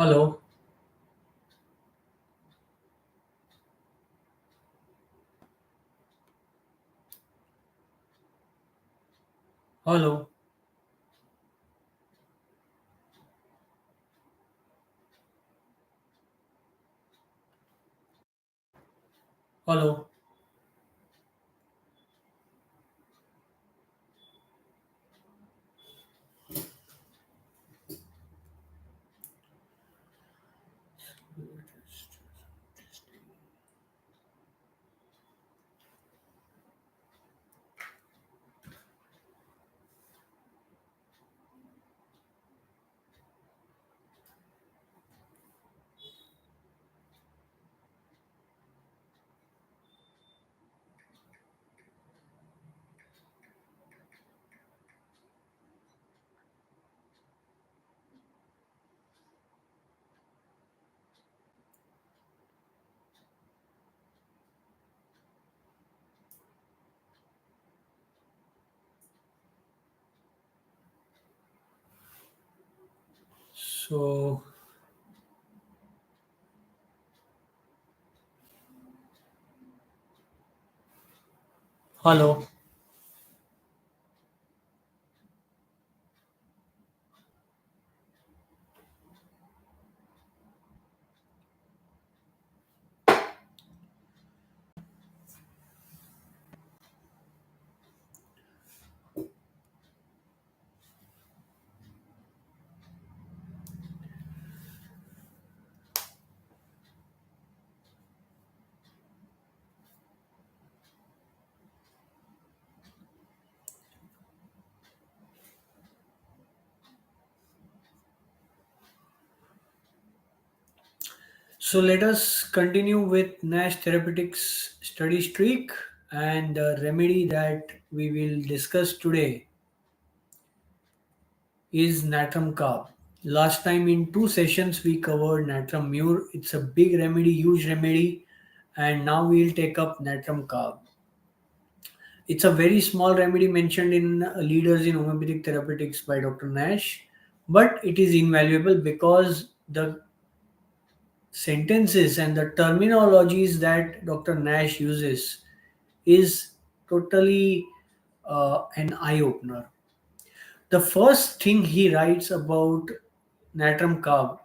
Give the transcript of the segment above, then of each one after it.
Hello, hello, hello. So, hello. So, let us continue with Nash Therapeutics study streak and the remedy that we will discuss today is natrum carb. Last time in two sessions we covered natrum mure. It's a big remedy, huge remedy, and now we'll take up natrum carb. It's a very small remedy mentioned in Leaders in Homeopathic Therapeutics by Dr. Nash, but it is invaluable because the sentences and the terminologies that Dr. Nash uses is totally an eye opener. The first thing he writes about natrum carb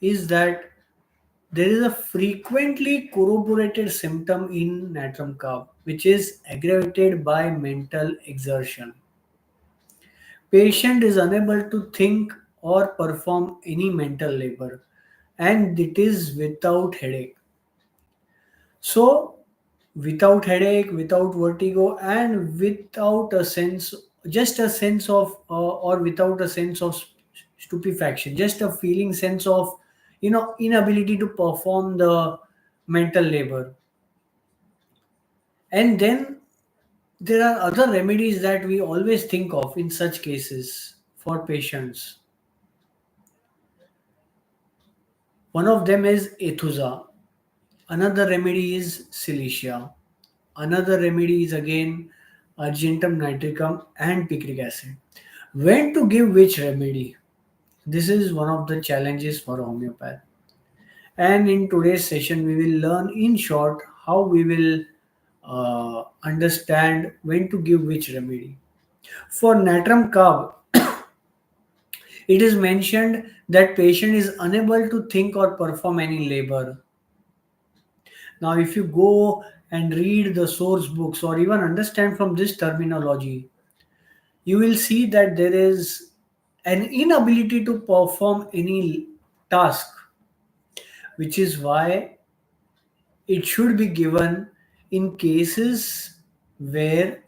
is that there is a frequently corroborated symptom in natrum carb, which is aggravated by mental exertion. Patient is unable to think or perform any mental labor, and it is without headache. So, without headache, without vertigo, and without a sense, just a sense of, or without a sense of stupefaction, just a feeling sense of, inability to perform the mental labor. And then there are other remedies that we always think of in such cases for patients. One of them is Ethuza. Another remedy is Silicia. Another remedy is again Argentum nitricum and picric acid. When to give which remedy? This is one of the challenges for homeopath. And in today's session, we will learn in short how we will understand when to give which remedy. For natrum carb, it is mentioned that patient is unable to think or perform any labor. Now, if you go and read the source books or even understand from this terminology, you will see that there is an inability to perform any task, which is why it should be given in cases where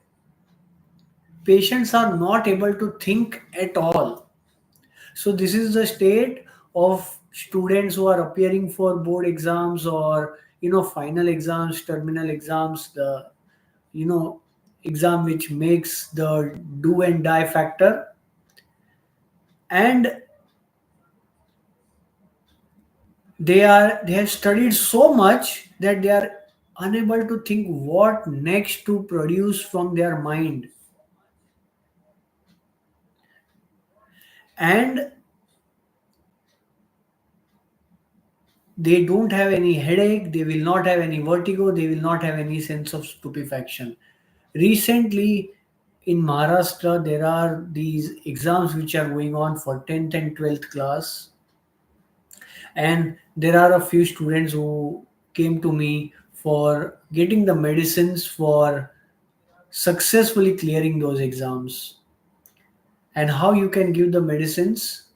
patients are not able to think at all. So, this is the state of students who are appearing for board exams or final exams, terminal exams, the you know exam which makes the do and die factor, and they have studied so much that they are unable to think what next to produce from their mind. And They don't have any headache, they will not have any vertigo, they will not have any sense of stupefaction. Recently, in Maharashtra, there are these exams which are going on for 10th and 12th class, and there are a few students who came to me for getting the medicines for successfully clearing those exams. And how you can give the medicines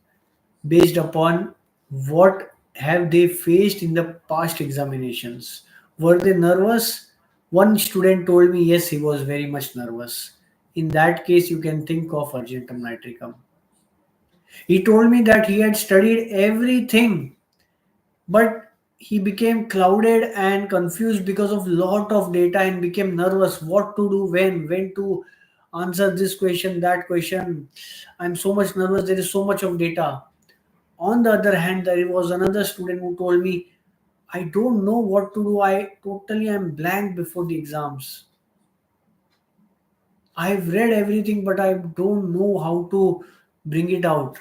based upon what have they faced in the past examinations. Were they nervous? One student told me yes, he was very much nervous. In that case, you can think of argentum nitricum. He told me that he had studied everything, but he became clouded and confused because of lot of data and became nervous what to do, when to answer this question, that question. I'm so much nervous, there is so much of data. On the other hand, there was another student who told me, I don't know what to do. I totally am blank before the exams. I've read everything, but I don't know how to bring it out.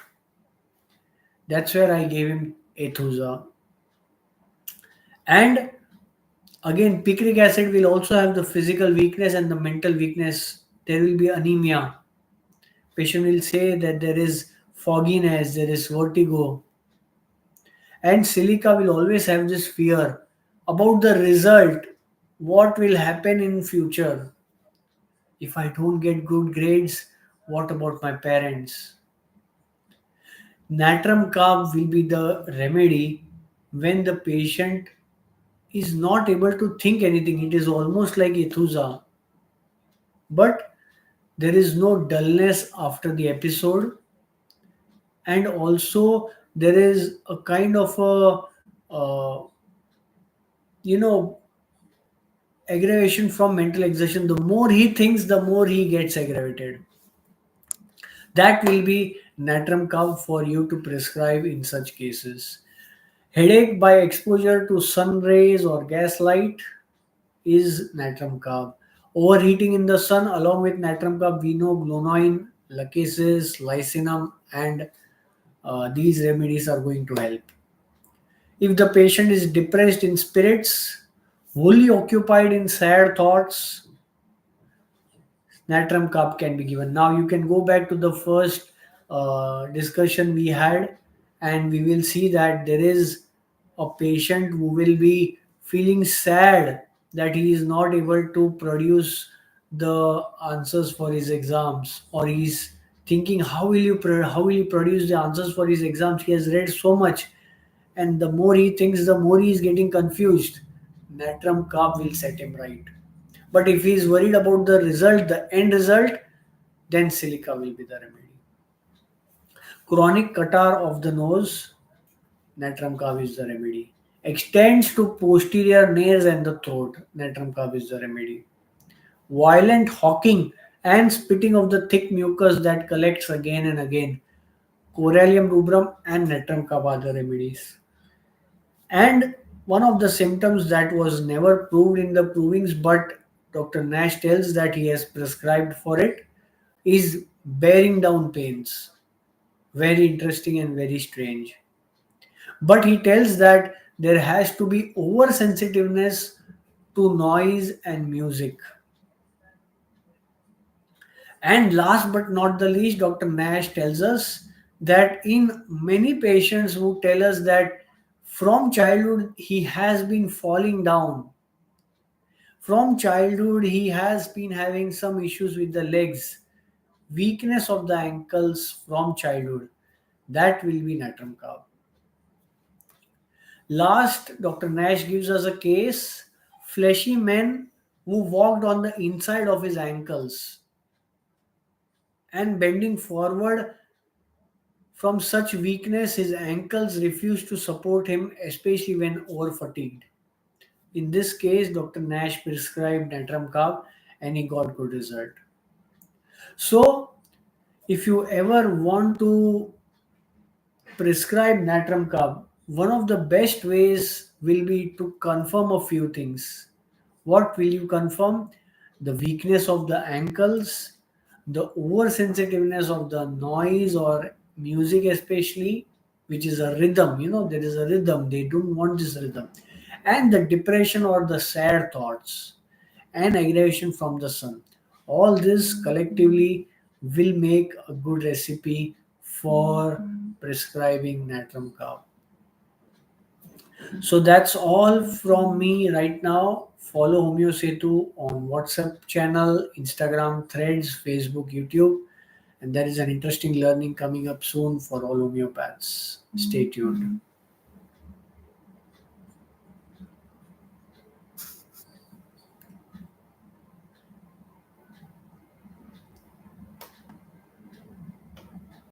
That's where I gave him Ethusa. And again, picric acid will also have the physical weakness and the mental weakness. There will be anemia. Patient will say that there is fogginess, there is vertigo, and silica will always have this fear about the result, what will happen in future. If I don't get good grades, what about my parents? Natrum carb will be the remedy when the patient is not able to think anything. It is almost like ithusa, but there is no dullness after the episode, and also there is a kind of a you know aggravation from mental exertion. The more he thinks, the more he gets aggravated. That will be natrum carb for you to prescribe in such cases. Headache by exposure to sun rays or gaslight is natrum carb. Overheating in the sun, along with natrum carb, we know glonoine, lacasis, lycinum, and these remedies are going to help. If the patient is depressed in spirits, wholly occupied in sad thoughts, natrum cup can be given. Now you can go back to the first discussion we had, and we will see that there is a patient who will be feeling sad that he is not able to produce the answers for his exams, or he's thinking how will he produce the answers for his exams. He has read so much, and the more he thinks, the more he is getting confused. Natrum carb will set him right. But if he is worried about the result, the end result, then silica will be the remedy. Chronic catarrh of the nose, natrum carb is the remedy. Extends to posterior nares and the throat, natrum carb is the remedy. Violent hawking and spitting of the thick mucus that collects again and again, corallium rubrum and natrum carb are the remedies. And one of the symptoms that was never proved in the provings, but Dr. Nash tells that he has prescribed for it, is bearing down pains. Very interesting and very strange. But he tells that there has to be oversensitiveness to noise and music. And last but not the least, Dr. Nash tells us that in many patients who tell us that from childhood he has been falling down. From childhood, he has been having some issues with the legs, weakness of the ankles from childhood. That will be natrum carb. Last, Dr. Nash gives us a case, fleshy men who walked on the inside of his ankles and bending forward from such weakness, his ankles refused to support him, especially when over fatigued. In this case, Dr. Nash prescribed natrum carb and he got good result. So, if you ever want to prescribe natrum carb, one of the best ways will be to confirm a few things. What will you confirm? The weakness of the ankles, the oversensitiveness of the noise or music, especially which is a rhythm. There is a rhythm. They don't want this rhythm. And the depression or the sad thoughts and aggravation from the sun. All this collectively will make a good recipe for prescribing natrum cow. So that's all from me right now. Follow Homeo Setu on WhatsApp channel, Instagram, Threads, Facebook, YouTube. And there is an interesting learning coming up soon for all homeopaths. Stay tuned.